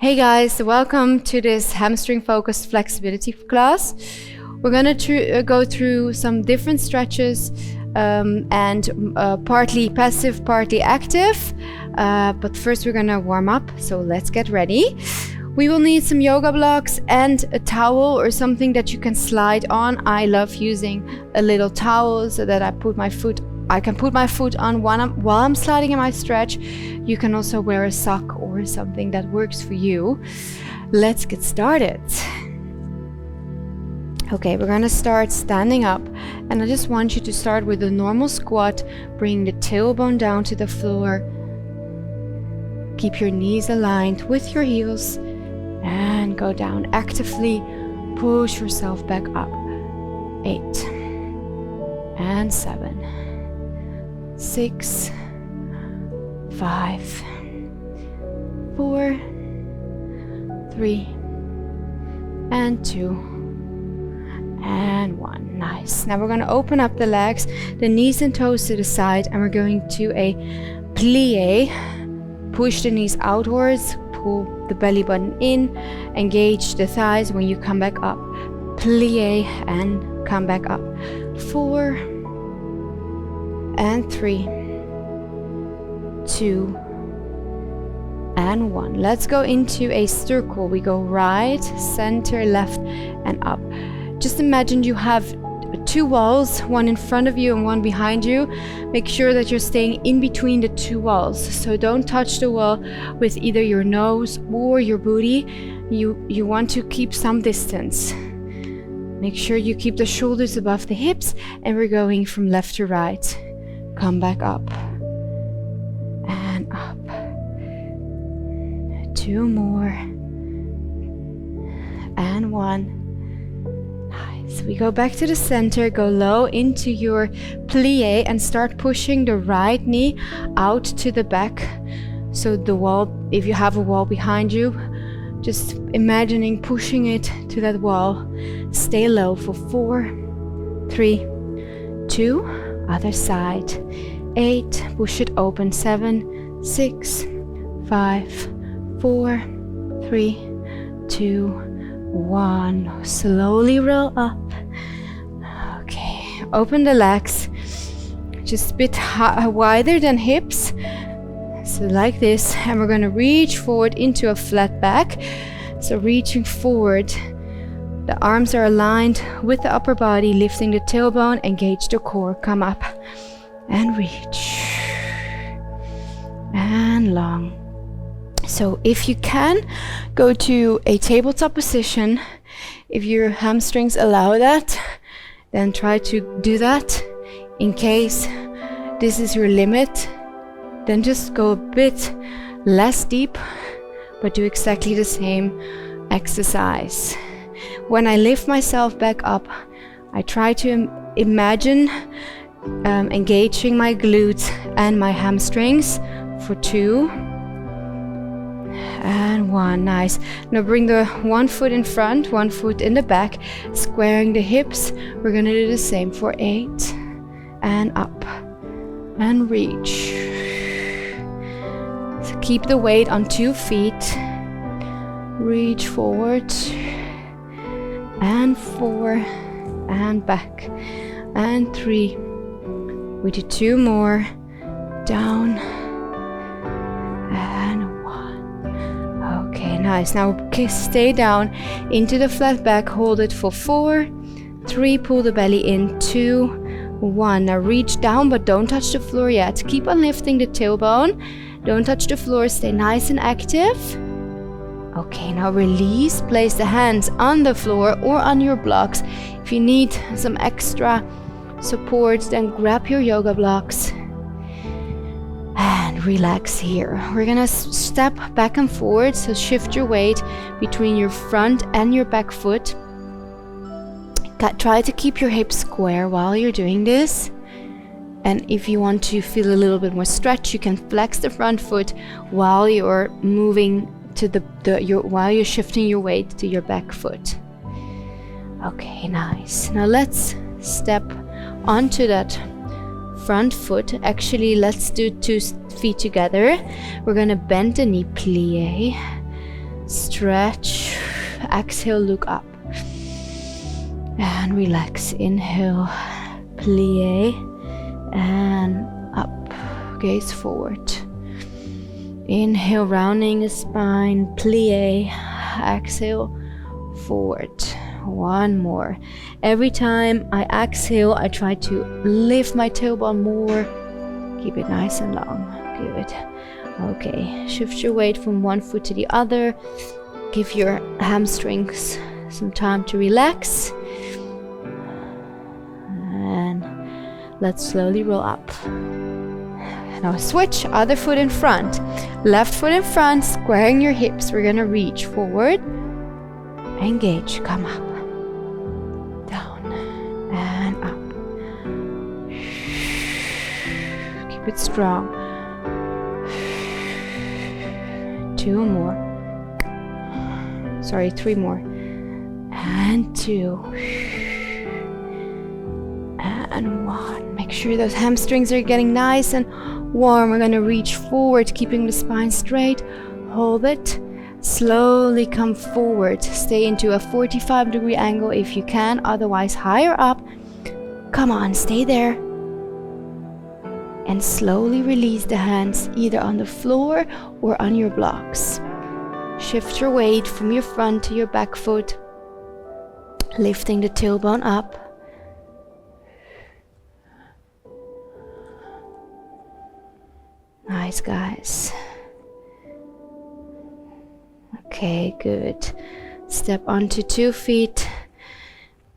Hey guys, welcome to this hamstring focused flexibility class. We're going to go through some different stretches and partly passive, partly active. But first we're going to warm up, so let's get ready. We will need some yoga blocks and a towel or something that you can slide on. I love using a little towel so that I can put my foot on while I'm sliding in my stretch. You can also wear a sock or something that works for you. Let's get started. Okay, we're gonna start standing up, and I just want you to start with a normal squat. Bring the tailbone down to the floor. Keep your knees aligned with your heels and go down actively. Push yourself back up. 8 and 7, 6, 5, 4, 3, and 2, and 1. Nice. Now we're going to open up the legs, the knees and toes to the side, and we're going to a plie. Push the knees outwards, pull the belly button in, engage the thighs when you come back up. Plie and come back up. 4 and 3, 2, and 1. Let's go into a circle. We go right, center, left, and up. Just imagine you have two walls, one in front of you and one behind you. Make sure that you're staying in between the two walls. So don't touch the wall with either your nose or your booty. You want to keep some distance. Make sure you keep the shoulders above the hips, and we're going from left to right. Come back up and up. 2 more and 1. Nice. We go back to the center, go low into your plie, and start pushing the right knee out to the back. So the wall, if you have a wall behind you, just imagining pushing it to that wall. Stay low for 4, 3, 2, other side. 8, push it open. 7, 6, 5, 4, 3, 2, 1. Slowly roll up. Okay, open the legs. Just a bit wider than hips. So like this, and we're going to reach forward into a flat back. So reaching forward, the arms are aligned with the upper body, lifting the tailbone, engage the core, come up and reach and long. So if you can, go to a tabletop position. If your hamstrings allow that, then try to do that. In case this is your limit, then just go a bit less deep, but do exactly the same exercise. When I lift myself back up, I try to imagine engaging my glutes and my hamstrings for 2 and 1. Nice. Now bring the one foot in front, one foot in the back, squaring the hips. We're going to do the same for 8 and up and reach. So keep the weight on 2 feet. Reach forward and 4 and back and 3. We do 2 more. Down and 1. Okay, nice. Now stay down into the flat back. Hold it for 4, 3. Pull the belly in. 2, 1. Now reach down, but don't touch the floor yet. Keep on lifting the tailbone. Don't touch the floor. Stay nice and active. Okay, now release. Place the hands on the floor or on your blocks. If you need some extra support, then grab your yoga blocks and relax here. We're gonna step back and forward, so shift your weight between your front and your back foot. Try to keep your hips square while you're doing this. And if you want to feel a little bit more stretch, you can flex the front foot while you're moving to while you're shifting your weight to your back foot. Okay, nice. Now let's step onto that front foot. Actually, let's do 2 feet together. We're gonna bend the knee, plie, Stretch. Exhale, look up. And relax. Inhale, plie. And up. Gaze forward. Inhale, rounding the spine, plie. Exhale, forward. One more. Every time I exhale, I try to lift my tailbone more. Keep it nice and long. Good. Okay, shift your weight from one foot to the other. Give your hamstrings some time to relax. And let's slowly roll up. Now switch, other foot in front. Left foot in front, squaring your hips. We're gonna reach forward. Engage, come up. Down and up. Keep it strong. 2 more. Sorry, 3 more. And 2. And 1. Make sure those hamstrings are getting nice and warm. We're gonna reach forward, keeping the spine straight. Hold it. Slowly come forward. Stay into a 45-degree angle if you can, otherwise higher up. Come on, stay there. And slowly release the hands either on the floor or on your blocks. Shift your weight from your front to your back foot, lifting the tailbone up. Nice, guys. Okay, good. Step onto 2 feet.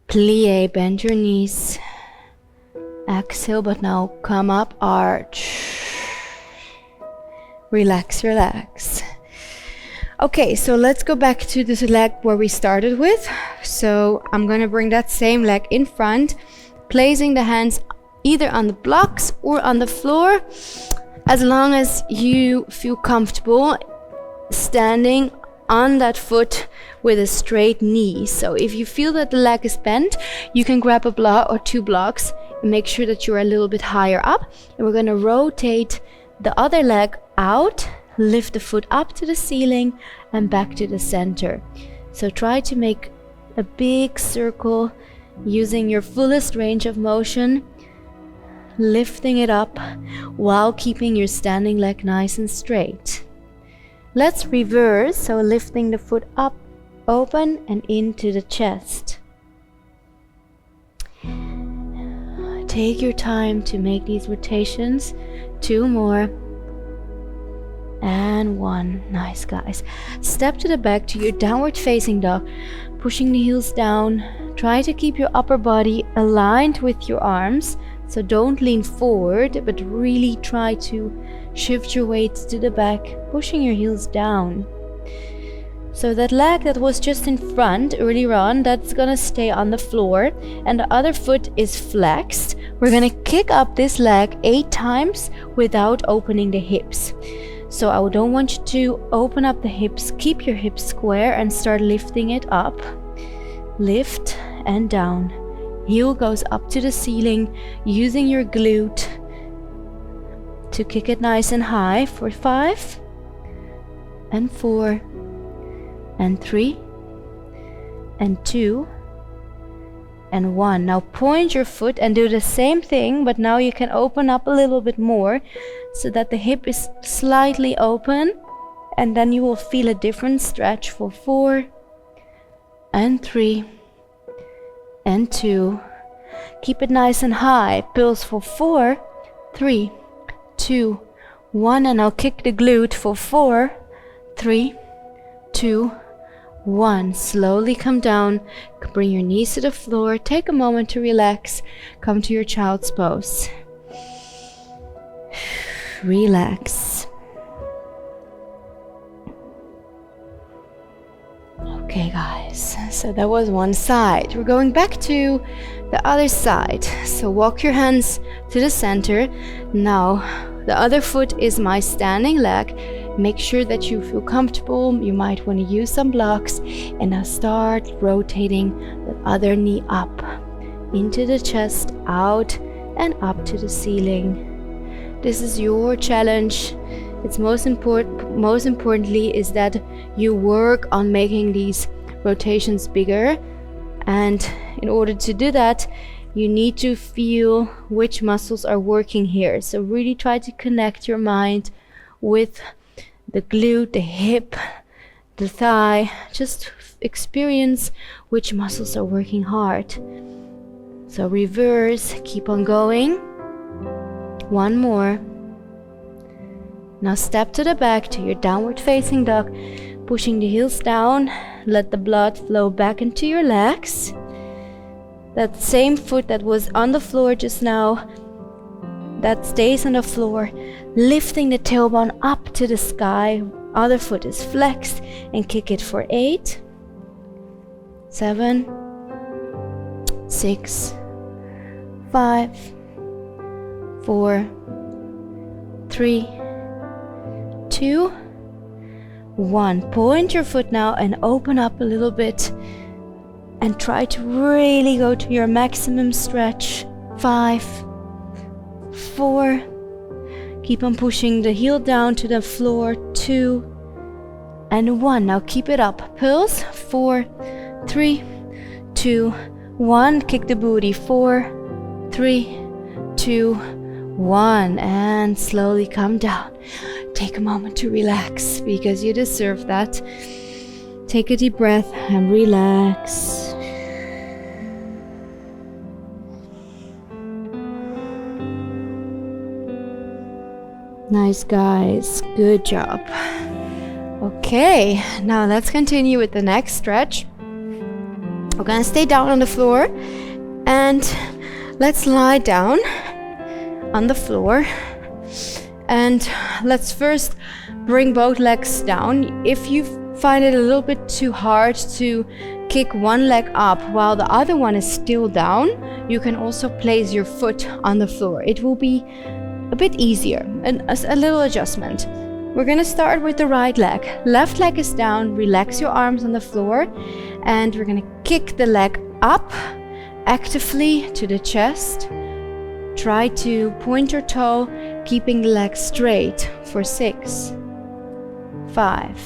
Plie, bend your knees. Exhale, but now come up, arch. Relax, relax. Okay, so let's go back to this leg where we started with. So I'm gonna bring that same leg in front, placing the hands either on the blocks or on the floor, as long as you feel comfortable standing on that foot with a straight knee. So if you feel that the leg is bent, you can grab a block or 2 blocks and make sure that you're a little bit higher up. And we're going to rotate the other leg out, lift the foot up to the ceiling and back to the center. So try to make a big circle using your fullest range of motion, lifting it up while keeping your standing leg nice and straight. Let's reverse, so lifting the foot up, open and into the chest. Take your time to make these rotations. 2 more. And 1. Nice, guys. Step to the back to your downward facing dog, pushing the heels down. Try to keep your upper body aligned with your arms. So don't lean forward, but really try to shift your weight to the back, pushing your heels down. So that leg that was just in front earlier on, that's gonna stay on the floor, and the other foot is flexed. We're gonna kick up this leg 8 times without opening the hips. So I don't want you to open up the hips. Keep your hips square and start lifting it up. Lift and down. Heel goes up to the ceiling, using your glute to kick it nice and high for 5 and 4 and 3 and 2 and 1. Now point your foot and do the same thing, but now you can open up a little bit more so that the hip is slightly open, and then you will feel a different stretch for 4 and 3 and 2. Keep it nice and high. Pulse for 4, 3, 2, 1, and now kick the glute for 4, 3, 2, 1. Slowly come down, bring your knees to the floor, take a moment to relax, come to your child's pose. Relax. Okay, guys, so that was one side. We're going back to the other side. So walk your hands to the center. Now the other foot is my standing leg. Make sure that you feel comfortable. You might want to use some blocks, and now start rotating the other knee up into the chest, out and up to the ceiling. This is your challenge. It's most importantly is that you work on making these rotations bigger, and in order to do that you need to feel which muscles are working here. So really try to connect your mind with the glute, the hip, the thigh. Just experience which muscles are working hard. So reverse, keep on going. One more. Now step to the back to your downward facing dog, pushing the heels down. Let the blood flow back into your legs. That same foot that was on the floor just now, that stays on the floor, lifting the tailbone up to the sky. Other foot is flexed, and kick it for 8, 7, 6, 5, 4, 3, 2, 1. Point your foot now and open up a little bit and try to really go to your maximum stretch. 5, 4, keep on pushing the heel down to the floor. 2 and 1. Now keep it up. Pulse. 4, 3, 2, 1. Kick the booty. 4, 3, 2, 1. And slowly come down. Take a moment to relax because you deserve that. Take a deep breath and relax. Nice, guys. Good job. Okay, now let's continue with the next stretch. We're gonna stay down on the floor and let's lie down on the floor, and let's first bring both legs down. If you find it a little bit too hard to kick one leg up while the other one is still down, you can also place your foot on the floor. It will be a bit easier, and a little adjustment. We're gonna start with the right leg. Left leg is down, relax your arms on the floor, and we're gonna kick the leg up actively to the chest. Try to point your toe, keeping the leg straight for 6, 5,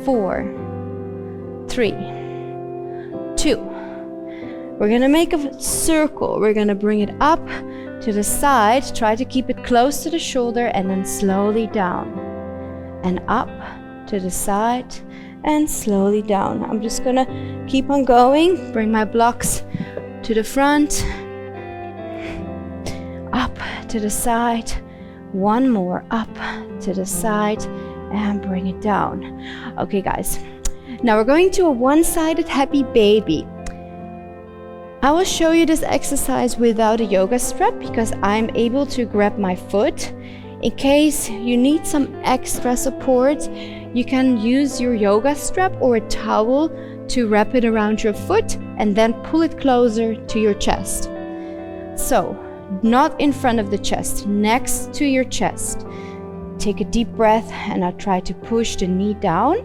4, 3, 2. We're gonna make a circle. We're gonna bring it up to the side. Try to keep it close to the shoulder, and then slowly down and up to the side and slowly down. I'm just gonna keep on going. Bring my blocks to the front, up to the side. One more, up to the side, and bring it down. Okay, guys, now we're going to a one-sided happy baby. I will show you this exercise without a yoga strap because I'm able to grab my foot. In case you need some extra support, you can use your yoga strap or a towel to wrap it around your foot and then pull it closer to your chest. So, not in front of the chest, next to your chest. Take a deep breath, and I'll try to push the knee down,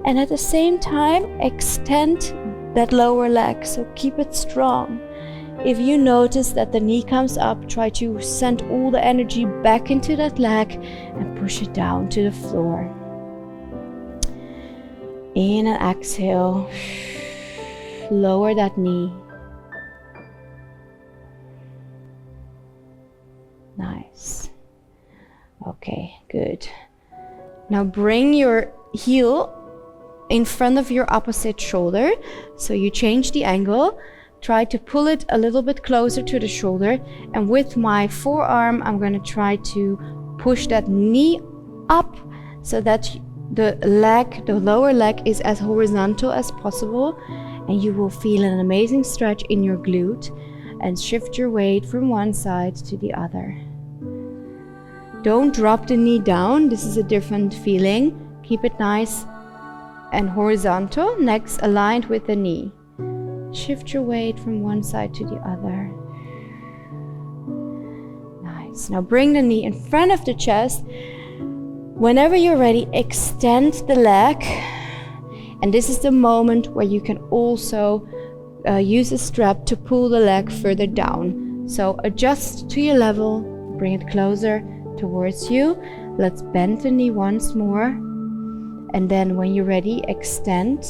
and at the same time extend that lower leg, so keep it strong. If you notice that the knee comes up, try to send all the energy back into that leg and push it down to the floor. In and exhale, lower that knee. Nice. Okay, good. Now bring your heel in front of your opposite shoulder. So you change the angle. Try to pull it a little bit closer to the shoulder. And with my forearm, I'm going to try to push that knee up so that the lower leg is as horizontal as possible. And you will feel an amazing stretch in your glute. And shift your weight from one side to the other. Don't drop the knee down. This is a different feeling. Keep it nice and horizontal, next aligned with the knee. Shift your weight from one side to the other. Nice. Now bring the knee in front of the chest. Whenever you're ready, extend the leg. And this is the moment where you can also use a strap to pull the leg further down. So adjust to your level, bring it closer towards you. Let's bend the knee once more. And then when you're ready, extend.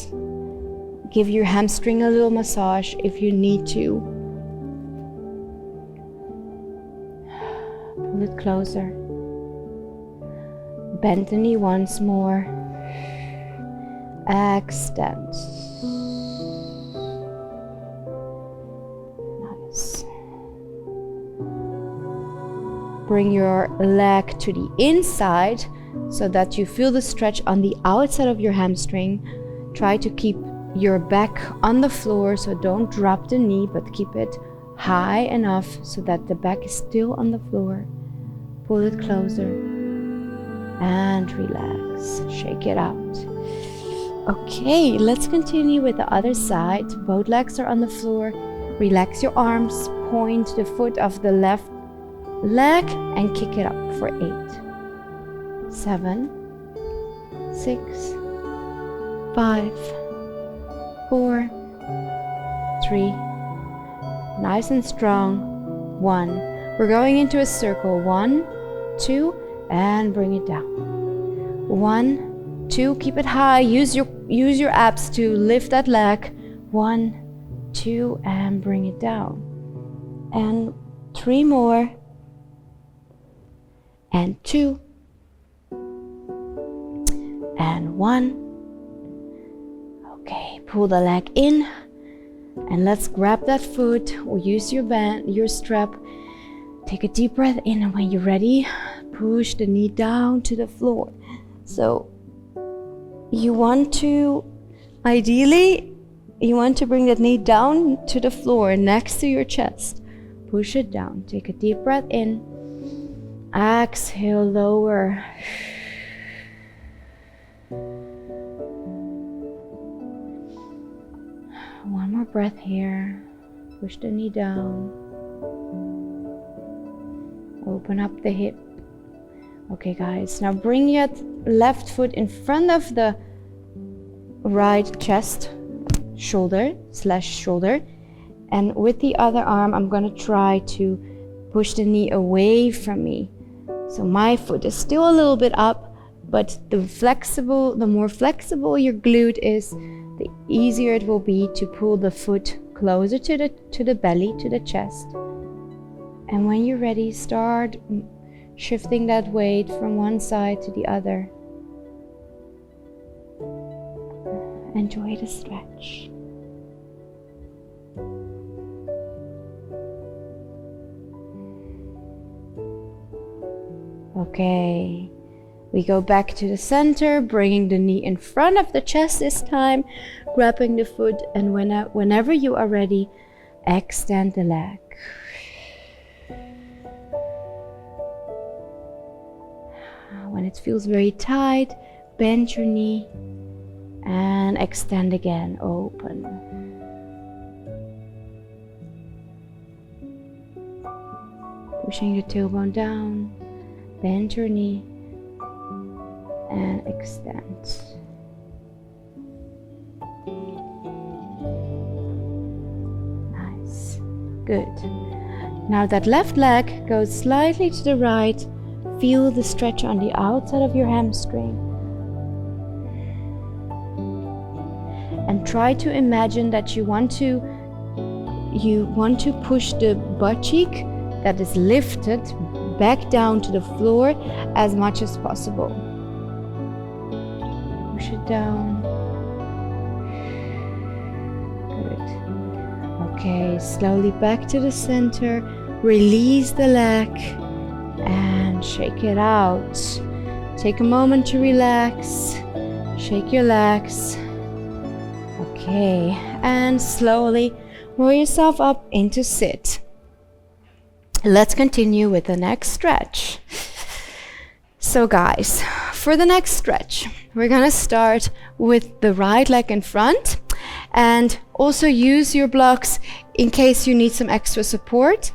Give your hamstring a little massage if you need to. Pull it closer. Bend the knee once more. Extend. Nice. Bring your leg to the inside so that you feel the stretch on the outside of your hamstring. Try to keep your back on the floor, so don't drop the knee, but keep it high enough so that the back is still on the floor. Pull it closer and relax. Shake it out. Okay, let's continue with the other side. Both legs are on the floor. Relax your arms, point the foot of the left leg and kick it up for 8, 7, 6, 5, 4, 3, nice and strong, 1. We're going into a circle, 1, 2, and bring it down. 1, 2, keep it high, use your abs to lift that leg. 1, 2, and bring it down. And 3 more. And 2. And 1. Okay, pull the leg in. And let's grab that foot or use your strap. Take a deep breath in, and when you're ready, push the knee down to the floor. So ideally, you want to bring that knee down to the floor next to your chest. Push it down. Take a deep breath in. Exhale, lower. One more breath here. Push the knee down. Open up the hip. Okay, guys, now bring your left foot in front of the right chest, shoulder, and with the other arm, I'm gonna try to push the knee away from me. So my foot is still a little bit up, but the more flexible your glute is, the easier it will be to pull the foot closer to the belly, to the chest. And when you're ready, start shifting that weight from one side to the other. Enjoy the stretch. Okay, we go back to the center, bringing the knee in front of the chest this time, grabbing the foot, and whenever you are ready, extend the leg. When it feels very tight, bend your knee and extend again, open. Pushing the tailbone down, bend your knee and extend. Nice, good. Now that left leg goes slightly to the right. Feel the stretch on the outside of your hamstring. And try to imagine that you want to push the butt cheek that is lifted back down to the floor as much as possible. Push it down. Good. Okay, slowly back to the center. Release the leg and shake it out. Take a moment to relax. Shake your legs. Okay, and slowly roll yourself up into sit. Let's continue with the next stretch. So guys, for the next stretch, we're gonna start with the right leg in front, and also use your blocks in case you need some extra support.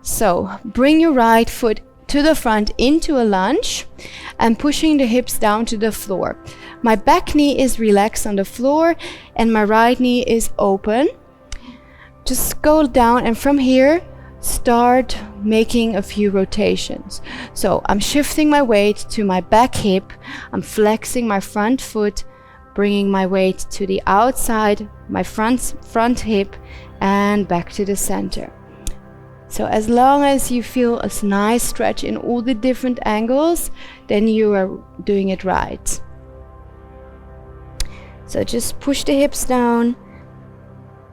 So bring your right foot to the front into a lunge and pushing the hips down to the floor. My back knee is relaxed on the floor and my right knee is open. Just go down, and from here start making a few rotations. So I'm shifting my weight to my back hip, I'm flexing my front foot, bringing my weight to the outside, my front hip, and back to the center. So as long as you feel a nice stretch in all the different angles, then you are doing it right. So just push the hips down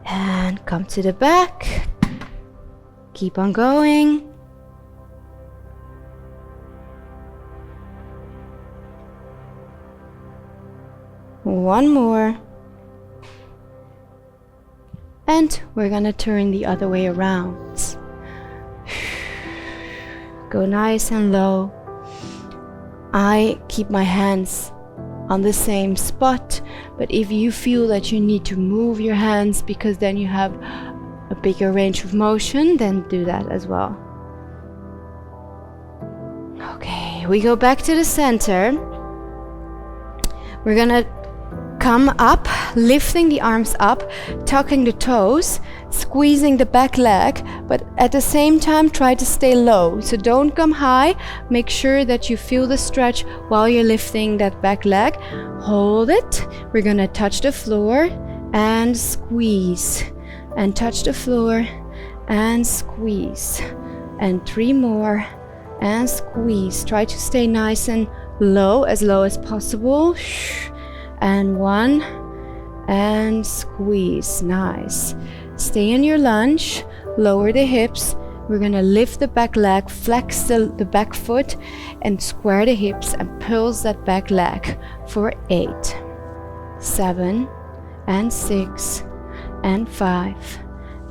and come to the back. Keep on going. One more. And we're gonna turn the other way around. Go nice and low. I keep my hands on the same spot, but if you feel that you need to move your hands because then you have a bigger range of motion, then do that as well. Okay, we go back to the center. We're gonna come up, lifting the arms up, tucking the toes, squeezing the back leg, but at the same time try to stay low. So don't come high, make sure that you feel the stretch while you're lifting that back leg. Hold it. We're gonna touch the floor and squeeze. And touch the floor and squeeze. And 3 more and squeeze. Try to stay nice and low as possible. And 1 and squeeze. Nice. Stay in your lunge, lower the hips. We're gonna lift the back leg, flex the back foot, and square the hips and pulse that back leg for 8, 7, and 6, and 5,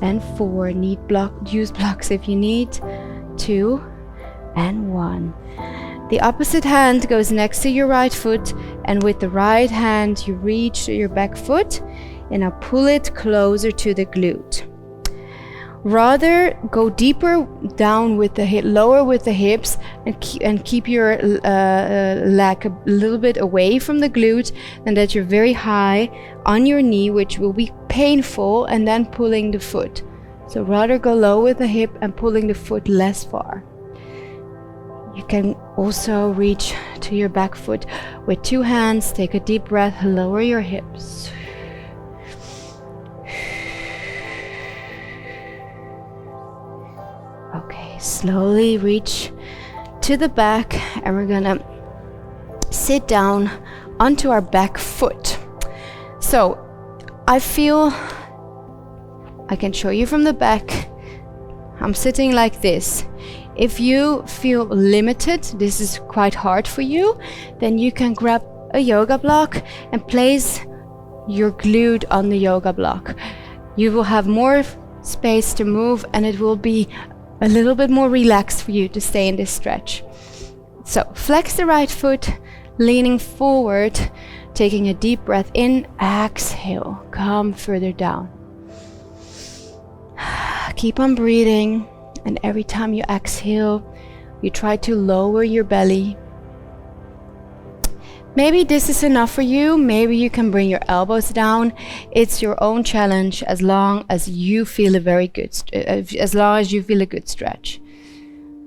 and 4. Use blocks if you need. 2, and 1. The opposite hand goes next to your right foot, and with the right hand you reach to your back foot and now pull it closer to the glute. Rather go deeper down with the hip, lower with the hips, and keep your leg a little bit away from the glute, and that you're very high on your knee, which will be painful, and then pulling the foot. So rather go low with the hip and pulling the foot less far. You can also reach to your back foot with 2 hands. Take a deep breath, lower your hips. Okay, slowly reach to the back, and we're gonna sit down onto our back foot. So I feel I can show you from the back. I'm sitting like this. If you feel limited, this is quite hard for you, then you can grab a yoga block and place your glute on the yoga block. You will have more space to move, and it will be a little bit more relaxed for you to stay in this stretch. So flex the right foot, leaning forward, taking a deep breath in, exhale, come further down. Keep on breathing. And every time you exhale, you try to lower your belly. Maybe this is enough for you. Maybe you can bring your elbows down. It's your own challenge, as long as you feel a good stretch.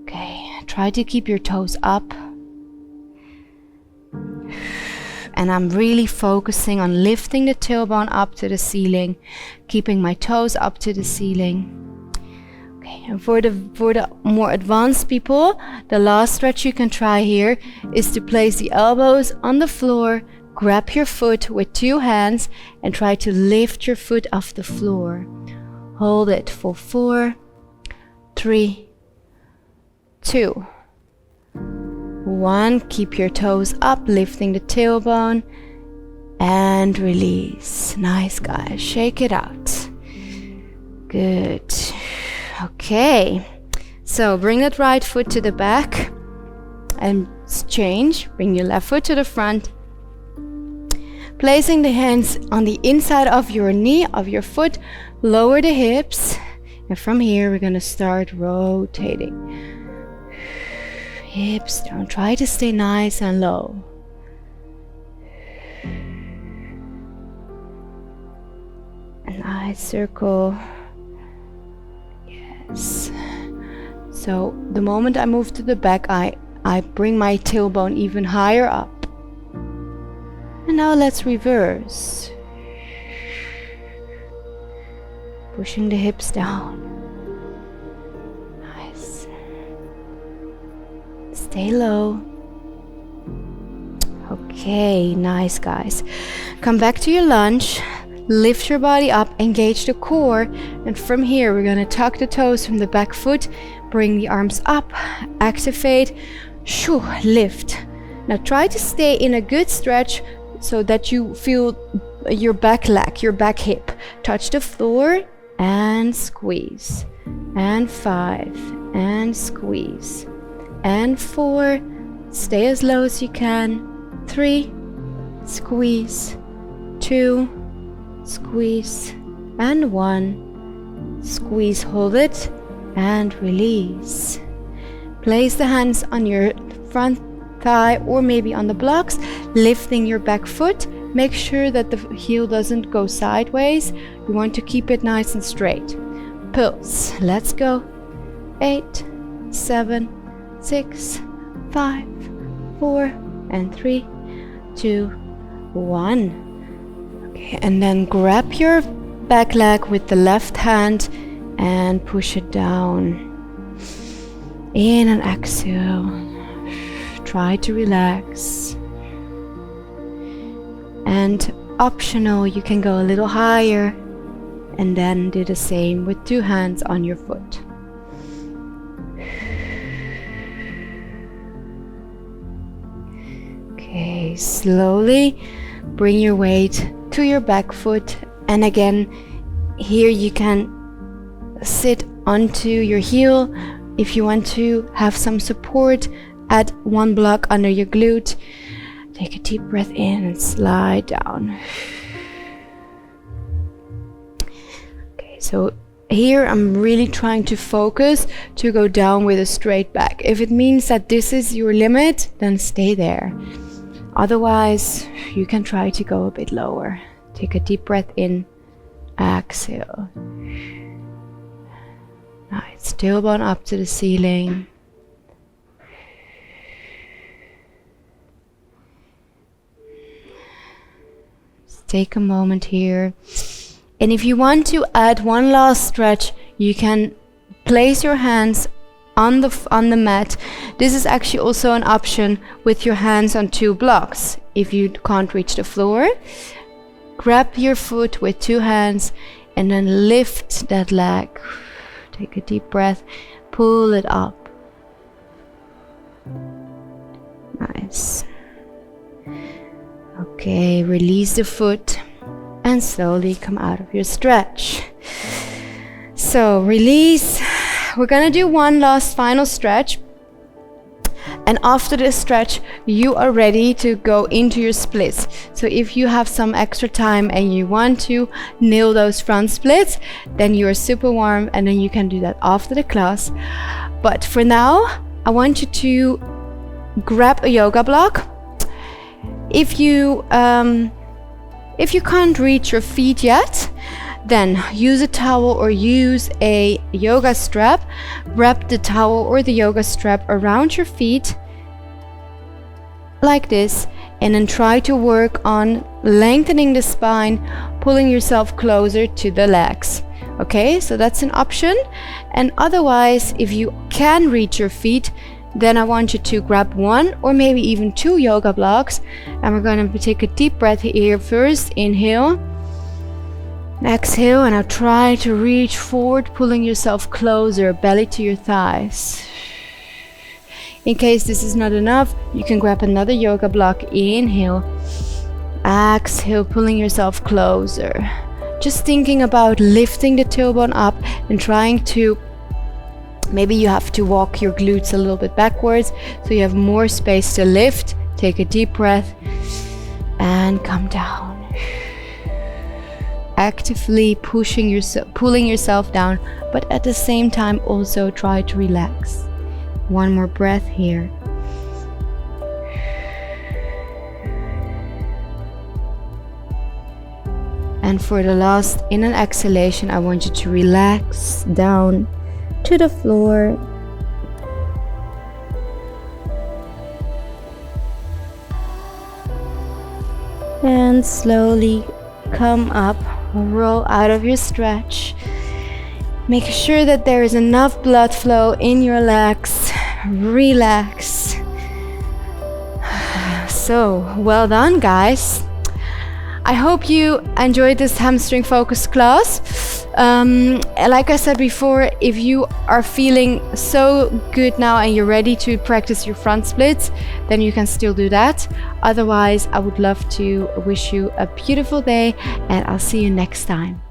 Okay, try to keep your toes up. And I'm really focusing on lifting the tailbone up to the ceiling, keeping my toes up to the ceiling. Okay, and for the more advanced people, the last stretch you can try here is to place the elbows on the floor, grab your foot with 2 hands, and try to lift your foot off the floor. Hold it for 4, 3, 2, 1. Keep your toes up, lifting the tailbone, and release. Nice, guys. Shake it out. Good. Okay, so bring that right foot to the back and change. Bring your left foot to the front, placing the hands on the inside of your knee, of your foot. Lower the hips, and from here we're gonna start rotating. Hips down, try to stay nice and low. A nice circle. Yes. So the moment I move to the back, I bring my tailbone even higher up. And now let's reverse. Pushing the hips down. Nice. Stay low. Okay, nice guys. Come back to your lunge. Lift your body up, engage the core, and from here we're gonna tuck the toes from the back foot, bring the arms up, activate, shoo, lift. Now try to stay in a good stretch so that you feel your back leg, your back hip touch the floor, and squeeze, and 5, and squeeze, and 4, stay as low as you can, 3, squeeze, 2, squeeze, and 1, squeeze, hold it, and release. Place the hands on your front thigh or maybe on the blocks, lifting your back foot. Make sure that the heel doesn't go sideways. You want to keep it nice and straight. Pulse. Let's go. 8, 7, 6, 5, 4, and 3, 2, 1. Okay, and then grab your back leg with the left hand and push it down. In and exhale. Try to relax. And optional, you can go a little higher and then do the same with 2 hands on your foot. Okay, slowly bring your weight to your back foot, and again here you can sit onto your heel. If you want to have some support, add 1 block under your glute. Take a deep breath in and slide down. Okay, so here I'm really trying to focus to go down with a straight back. If it means that this is your limit, then stay there. Otherwise, you can try to go a bit lower. Take a deep breath in, exhale. Nice, tailbone up to the ceiling. Take a moment here, and if you want to add 1 last stretch, you can place your hands on the mat. This is actually also an option with your hands on 2 blocks. If you can't reach the floor, grab your foot with 2 hands and then lift that leg. Take a deep breath, pull it up. Nice. Okay, release the foot and slowly come out of your stretch. So release. We're gonna do 1 last final stretch, and after this stretch you are ready to go into your splits. So if you have some extra time and you want to nail those front splits, then you are super warm, and then you can do that after the class. But for now, I want you to grab a yoga block. If you can't reach your feet yet, then use a towel or use a yoga strap. Wrap the towel or the yoga strap around your feet like this, and then try to work on lengthening the spine, pulling yourself closer to the legs. Okay, so that's an option. And otherwise, if you can reach your feet, then I want you to grab 1 or maybe even 2 yoga blocks, and we're going to take a deep breath here first. Inhale, exhale, and now try to reach forward, pulling yourself closer, belly to your thighs. In case this is not enough, you can grab another yoga block. Inhale, exhale, pulling yourself closer. Just thinking about lifting the tailbone up and trying to, maybe you have to walk your glutes a little bit backwards so you have more space to lift. Take a deep breath and come down. Actively pulling yourself down, but at the same time also try to relax. 1 more breath here. And for the last, in an exhalation, I want you to relax down to the floor, And slowly come up, roll out of your stretch. Make sure that there is enough blood flow in your legs. Relax. So, well done, guys. I hope you enjoyed this hamstring focus class. Like I said before, if you are feeling so good now and you're ready to practice your front splits, then you can still do that. Otherwise, I would love to wish you a beautiful day, and I'll see you next time.